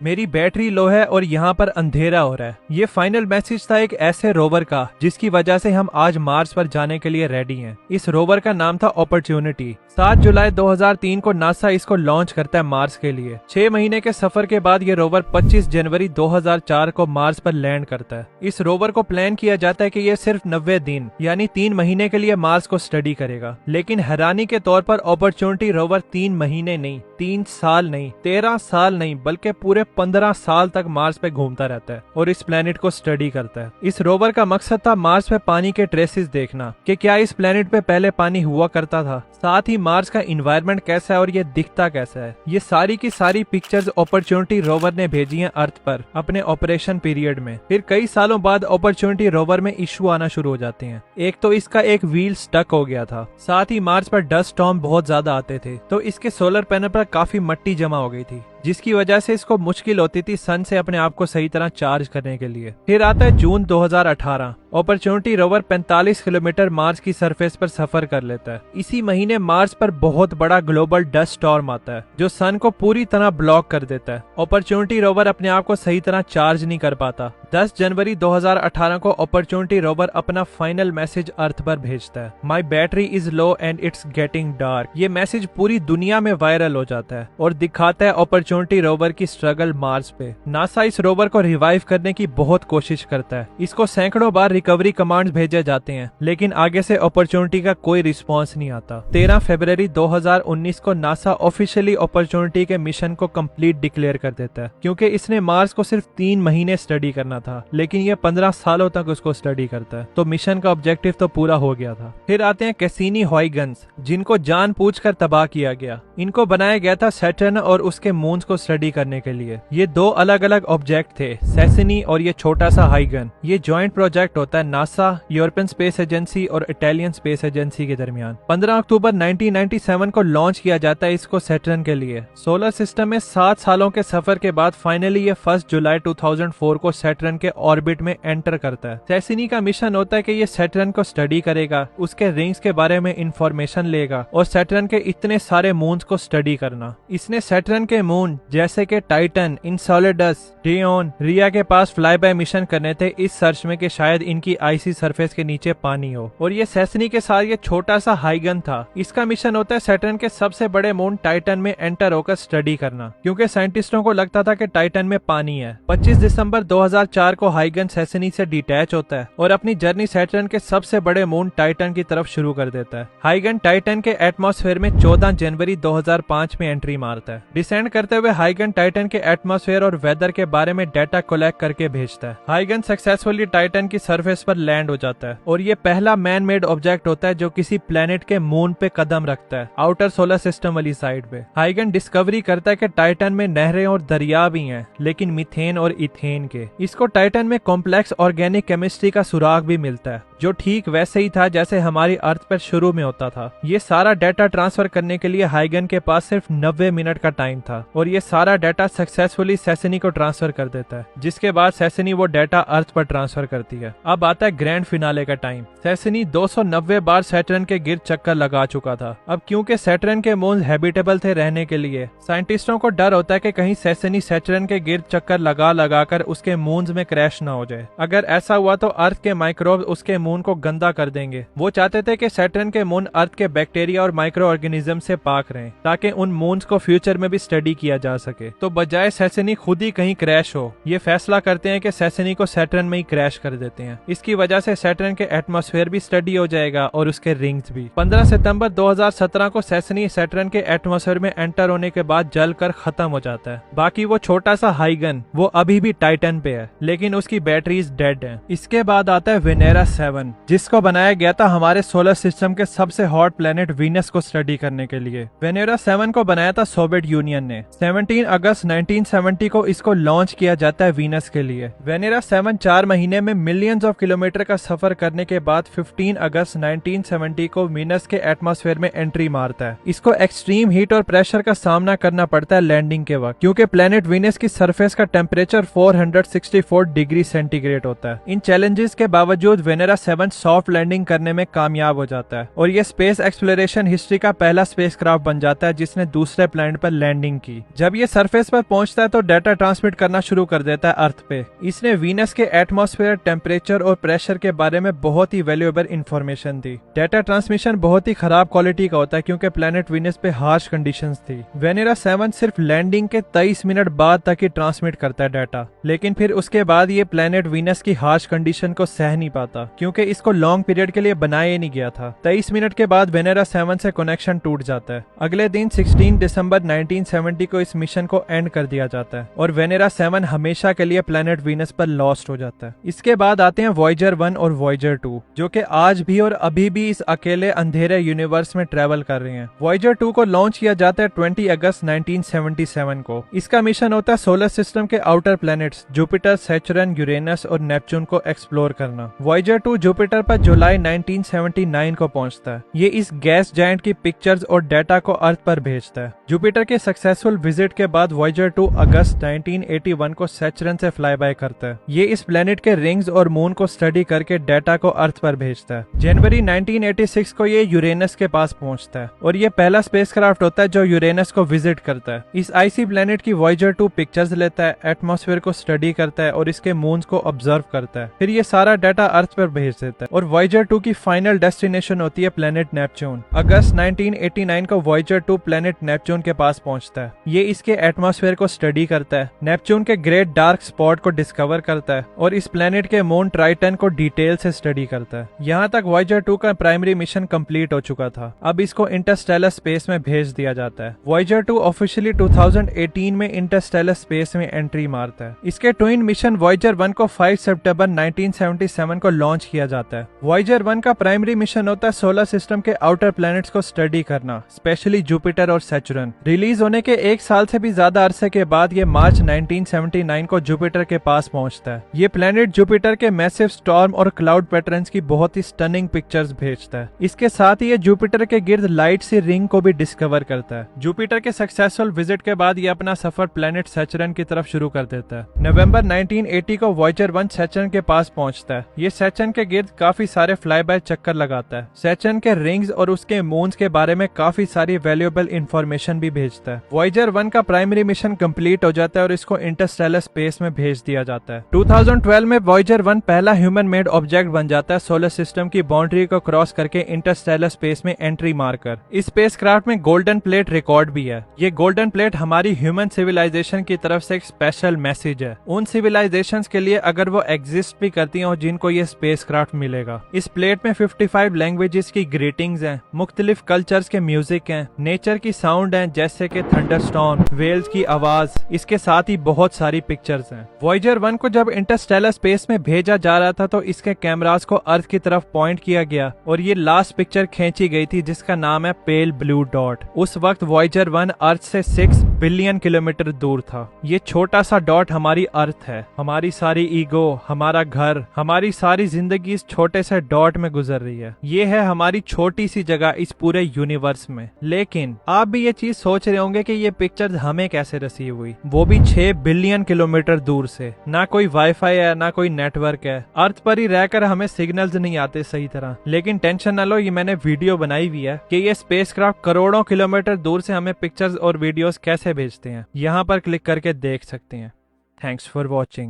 मेरी battery low है और यहाँ पर अंधेरा हो रहा है। ये फाइनल मैसेज था एक ऐसे रोवर का जिसकी वजह से हम आज मार्स पर जाने के लिए रेडी हैं। इस रोवर का नाम था अपॉर्चुनिटी। 7 जुलाई 2003 को नासा इसको लॉन्च करता है मार्स के लिए। 6 महीने के सफर के बाद ये रोवर 25 जनवरी 2004 को मार्स पर लैंड करता है। इस रोवर को प्लान किया जाता है कि ये सिर्फ 90 दिन यानी 3 महीने के लिए मार्स को स्टडी करेगा, लेकिन हैरानी के तौर पर अपॉर्चुनिटी रोवर 3 महीने नहीं, 3 साल नहीं, 13 साल नहीं, बल्कि पूरे 15 साल तक मार्स पे घूमता रहता है और इस प्लेनेट को स्टडी करता है। इस रोवर का मकसद था मार्स पे पानी के ट्रेसेस देखना कि क्या इस प्लेनेट पे पहले पानी हुआ करता था, साथ ही मार्स का इन्वायरमेंट कैसा है और ये दिखता कैसा है। ये सारी की सारी पिक्चर्स अपॉर्चुनिटी रोवर ने भेजी हैं अर्थ पर अपने ऑपरेशन पीरियड में। फिर कई सालों बाद अपॉर्चुनिटी रोवर में इश्यू आना शुरू हो जाते हैं। एक तो इसका एक व्हील स्टक हो गया था, साथ ही मार्स पर डस्ट स्टॉर्म बहुत ज्यादा आते थे, तो इसके सोलर पैनल पर काफी मिट्टी जमा हो गई थी, जिसकी वजह से इसको मुश्किल होती थी सन से अपने आप को सही तरह चार्ज करने के लिए। फिर आता है जून 2018। अपॉर्चुनिटी रोवर 45 किलोमीटर मार्स की सरफेस पर सफर कर लेता है। इसी महीने मार्स पर बहुत बड़ा ग्लोबल डस्ट स्टॉर्म आता है जो सन को पूरी तरह ब्लॉक कर देता है। अपॉर्चुनिटी रोवर अपने आप को सही तरह चार्ज नहीं कर पाता। 10 जनवरी 2018 को अपॉर्चुनिटी रोवर अपना फाइनल मैसेज अर्थ पर भेजता है, my battery is low and it's getting dark. ये मैसेज पूरी दुनिया में वायरल हो जाता है और दिखाता है अपॉर्चुनिटी रोवर की स्ट्रगल मार्स पे। नासा इस रोवर को रिवाइव करने की बहुत कोशिश करता है। इसको सैकड़ों बार रिकवरी कमांड्स भेजे जाते हैं, लेकिन आगे से अपॉर्चुनिटी का कोई रिस्पॉन्स नहीं आता। 13 फरवरी 2019 को नासा ऑफिशियली अपॉर्चुनिटी के मिशन को कंप्लीट डिक्लेयर कर देता है, क्योंकि इसने मार्स को सिर्फ 3 महीने स्टडी करना था, लेकिन ये 15 सालों तक उसको स्टडी करता है, तो मिशन का ऑब्जेक्टिव तो पूरा हो गया था। फिर आते हैं कैसिनी-हुयगेन्स, जिनको जानबूझकर तबाह किया गया। इनको बनाया गया था सैटर्न और उसके मून्स को स्टडी करने के लिए। ये 2 अलग अलग ऑब्जेक्ट थे, कैसिनी और ये छोटा सा हाइगन। ये जॉइंट प्रोजेक्ट होता है नासा, यूरोपियन स्पेस एजेंसी और इटालियन स्पेस एजेंसी के दरमियान। 15 अक्टूबर 1997 को लॉन्च किया जाता है इसको सैटर्न के लिए। सोलर सिस्टम में 7 सालों के सफर के बाद फाइनली ये 1 जुलाई 2004 को सैटर्न के ऑर्बिट में एंटर करता है। कैसिनी का मिशन होता है कि ये सैटर्न को स्टडी करेगा, उसके रिंग्स के बारे में इंफॉर्मेशन लेगा और सैटर्न के इतने सारे मून्स को स्टडी करना। इसने सैटर्न के मून जैसे कि टाइटन, इनसोलेडस, डियोन, रिया के पास फ्लाई बाय मिशन करने थे, इस सर्च में कि शायद इनकी आईसी सरफेस के नीचे पानी हो। और ये कैसिनी के साथ ये छोटा सा हाइगन था। इसका मिशन होता है सैटर्न के सबसे बड़े मून टाइटन में एंटर होकर स्टडी करना, क्योंकि साइंटिस्टों को लगता था कि टाइटन में पानी है। 25 दिसंबर 2004 को हाइगन कैसिनी से डिटैच होता है और अपनी जर्नी सैटर्न के सबसे बड़े मून टाइटन की तरफ शुरू कर देता है। हाइगन टाइटन के एटमॉस्फेयर में 14 जनवरी 2005 में एंट्री मारता है। डिसेंड करते हुए हाइगन टाइटन के एटमॉस्फेयर और वेदर के बारे में डाटा कलेक्ट करके भेजता है। हाइगन सक्सेसफुली टाइटन की सरफेस पर लैंड हो जाता है और ये पहला मैन मेड ऑब्जेक्ट होता है जो किसी प्लेनेट के मून पे कदम रखता है, आउटर सोलर सिस्टम वाली साइड पे। हाइगन डिस्कवरी करता है कि टाइटन में नहरें और दरिया भी हैं, लेकिन मीथेन और इथेन के। इसको टाइटन में कॉम्प्लेक्स ऑर्गेनिक केमिस्ट्री का सुराग भी मिलता है, जो ठीक वैसे ही था जैसे हमारी अर्थ पर शुरू में होता था। ये सारा डाटा ट्रांसफर करने के लिए हाइगन के पास सिर्फ 90 मिनट का टाइम था और ये सारा डाटा सक्सेसफुली कैसिनी को ट्रांसफर कर देता है, जिसके बाद कैसिनी वो डाटा अर्थ पर ट्रांसफर करती है। अब आता है ग्रैंड फिनाले का टाइम। कैसिनी 290 बार सैटर्न के गिर्द चक्कर लगा चुका था। अब क्योंकि सैटर्न के मून हैबिटेबल थे रहने के लिए, साइंटिस्टों को डर होता है कि कहीं कैसिनी सैटर्न के गिर्द चक्कर लगा लगाकर उसके मून्स में क्रैश ना हो जाए। अगर ऐसा हुआ तो अर्थ के माइक्रोब उसके मून को गंदा कर देंगे। वो चाहते थे कि सैटर्न के मून अर्थ के बैक्टीरिया और माइक्रो ऑर्गेनिज्म से पाक रहें, ताकि उन मून्स को फ्यूचर में भी स्टडी किया जा सके। तो बजाय कैसिनी खुद ही कहीं क्रैश हो, ये फैसला करते हैं कि कैसिनी को सैटर्न में ही क्रैश कर देते हैं। इसकी वजह से सैटर्न के एटमॉस्फेयर भी स्टडी हो जाएगा और उसके रिंग्स भी। 15 सितंबर 2017 को कैसिनी सैटर्न के एटमॉस्फेयर में एंटर होने के बाद जलकर खत्म हो जाता है। बाकी वो छोटा सा हाइगन वो अभी भी टाइटन पे है, लेकिन उसकी बैटरीज डेड है। इसके बाद आता है वेनेरा 7, जिसको बनाया गया था हमारे सोलर सिस्टम के सबसे हॉट प्लेनेट वीनस को स्टडी करने के लिए। वेनेरा 7 को बनाया था सोवियत यूनियन ने। 17 अगस्त 1970 को इसको लॉन्च किया जाता है वीनस के लिए। वेनेरा 7 4 महीने में मिलियंस ऑफ किलोमीटर का सफर करने के बाद 15 अगस्त 1970 को वीनस के एटमॉस्फेयर में एंट्री मारता है। इसको एक्सट्रीम हीट और प्रेशर का सामना करना पड़ता है लैंडिंग के वक्त, क्योंकि प्लेनेट वीनस की सरफेस का टेम्परेचर 464 डिग्री सेंटीग्रेड होता है। इन चैलेंजेस के बावजूद वेनेरा 7 सॉफ्ट लैंडिंग करने में कामयाब हो जाता है और ये स्पेस एक्सप्लोरेशन हिस्ट्री का पहला स्पेसक्राफ्ट बन जाता है जिसने दूसरे प्लैनेट पर लैंडिंग की। जब ये सरफेस पर पहुंचता है तो डाटा ट्रांसमिट करना शुरू कर देता है अर्थ पे। इसने वीनस के एटमॉस्फेयर, टेम्परेचर और प्रेशर के बारे में बहुत ही वैल्यूएबल इंफॉर्मेशन दी। डाटा ट्रांसमिशन बहुत ही खराब क्वालिटी का होता है क्योंकि प्लैनेट वीनस पे हार्श कंडीशंस थी। वेनेरा 7 सिर्फ लैंडिंग के 23 मिनट बाद तक ही ट्रांसमिट करता है डाटा, लेकिन फिर उसके बाद ये प्लैनेट वीनस की हार्श कंडीशन को सह नहीं पाता क्योंकि इसको लॉन्ग पीरियड के लिए बनाया ही नहीं गया था। 23 मिनट के बाद वेनेरा 7 से कनेक्शन टूट जाता है। अगले दिन 16 दिसंबर 1970 को इस मिशन को एंड कर दिया जाता है और वेनेरा 7 हमेशा के लिए प्लैनेट वीनस पर लॉस्ट हो जाता है। इसके बाद आते हैं वॉयेजर 1 और वॉयेजर 2 जो कि आज भी और अभी भी इस अकेले अंधेरे यूनिवर्स में ट्रेवल कर रहे हैं। वॉयेजर 2 को लॉन्च किया जाता है 20 अगस्त 1977 को। इसका मिशन होता है सोलर सिस्टम के आउटर प्लैनेट्स जुपिटर, सैचुरन, यूरेनस और नेपच्यून को एक्सप्लोर करना। वॉयेजर 2 जुपिटर पर जुलाई 1979 को पहुंचता है। ये इस गैस जायंट की पिक्चर्स और डाटा को अर्थ पर भेजता है। जुपिटर के सक्सेसफुल विजिट के बाद वॉयेजर 2 अगस्त 1981 को सैचुरन से फ्लाई बाय करता है। ये इस प्लेनेट के रिंग्स और मून को स्टडी करके डाटा को अर्थ पर भेजता है। जनवरी 1986 को ये यूरेनस के पास पहुंचता है और ये पहला स्पेसक्राफ्ट होता है जो यूरेनस को विजिट करता है। इस आईसी प्लेनेट की वॉयेजर 2 पिक्चर्स लेता है, एटमॉस्फेयर को स्टडी करता है और इसके मून्स को ऑब्जर्व करता है। फिर ये सारा डाटा अर्थ पर भेज देता है और वॉयेजर 2 की फाइनल डेस्टिनेशन होती है प्लेनेट नेपच्यून। अगस्त 1989 को वॉयेजर 2 प्लेनेट नेपच्यून के पास पहुंचता है। ये इसके एटमॉस्फेयर को स्टडी करता है, नेपच्यून के ग्रेट डार्क स्पॉट को डिस्कवर करता है और इस प्लेनेट के मून ट्राइटन को डिटेल से स्टडी करता है। यहाँ तक वॉयेजर 2 का प्राइमरी मिशन कंप्लीट हो चुका था। अब इसको इंटरस्टेलर स्पेस में भेज दिया जाता है। वॉयेजर 2 ऑफिशियली 2018 में इंटरस्टेलर स्पेस में एंट्री मारता है। इसके ट्विन मिशन वॉयेजर 1 को 5 सितंबर 1977 को लॉन्च किया जाता है। वॉयेजर 1 का प्राइमरी मिशन होता है सोलर सिस्टम के आउटर प्लैनेट्स को स्टडी करना, स्पेशली जुपिटर और सैचुरन। रिलीज होने के 1 साल से भी ज्यादा अरसे के बाद ये मार्च 1979 को जुपिटर के पास पहुंचता है। ये प्लैनेट जुपिटर के मैसिव स्टॉर्म और क्लाउड पैटर्न्स की बहुत ही स्टनिंग पिक्चर्स भेजता है। इसके साथ ही ये जुपिटर के गिर्द लाइट सी रिंग को भी डिस्कवर करता है। जुपिटर के सक्सेसफुल विजिट के बाद ये अपना सफर प्लैनेट सैचुरन की तरफ शुरू कर देता है। नवंबर 1980 को वॉयेजर 1 सैचुरन के पास पहुंचता है। ये सैचुरन के गिर्द काफी सारे फ्लाई बाय चक्कर लगाता है। सैचुरन के रिंग्स और उसके मून्स के बारे में काफी सारी वैल्यूएबल इंफॉर्मेशन भी भेजता है। वॉयेजर 1 का प्राइमरी मिशन कंप्लीट हो जाता है और इसको इंटरस्टेलर स्पेस में भेज दिया जाता है। 2012 में वॉयेजर 1 पहला ह्यूमन मेड ऑब्जेक्ट बन जाता है सोलर सिस्टम की बाउंड्री को क्रॉस करके इंटरस्टेलर स्पेस में एंट्री मारकर। इस स्पेसक्राफ्ट में गोल्डन प्लेट रिकॉर्ड भी है। ये गोल्डन प्लेट हमारी ह्यूमन सिविलाइजेशन की तरफ से एक स्पेशल मैसेज है उन सिविलाइजेशंस के लिए अगर वो एग्जिस्ट भी करती हैं और जिनको ये स्पेसक्राफ्ट मिलेगा। इस प्लेट में 55 लैंग्वेजेस की ग्रीटिंग्स हैं, मुख्तलिफ कल्चर्स के म्यूजिक हैं, नेचर की साउंड हैं जैसे कि थंडरस्टॉर्म, वेल्स की आवाज, इसके साथ ही बहुत सारी पिक्चर्स हैं। वॉयेजर 1 को जब इंटरस्टेलर स्पेस में भेजा जा रहा था तो इसके कैमरास को अर्थ की तरफ पॉइंट किया गया और ये लास्ट पिक्चर खींची गई थी जिसका नाम है पेल ब्लू डॉट। उस वक्त वॉयेजर 1 अर्थ से 6 बिलियन किलोमीटर दूर था। ये छोटा सा डॉट हमारी अर्थ है। हमारी सारी ईगो, हमारा घर, हमारी सारी जिंदगी इस छोटे से डॉट में गुजर रही है। ये है हमारी छोटी सी जगह इस पूरे यूनिवर्स में। लेकिन आप भी ये चीज सोच रहे होंगे कि ये पिक्चर हमें कैसे रिसीव हुई, वो भी 6 बिलियन किलोमीटर दूर से। ना कोई वाईफाई है, ना कोई नेटवर्क है। अर्थ पर ही रहकर हमें सिग्नल्स नहीं आते सही तरह। लेकिन टेंशन ना लो, ये मैंने वीडियो बनाई हुई है कि ये स्पेसक्राफ्ट करोड़ों किलोमीटर दूर से हमें पिक्चर्स और वीडियोस कैसे भेजते हैं। यहाँ पर क्लिक करके देख सकते हैं। Thanks for watching.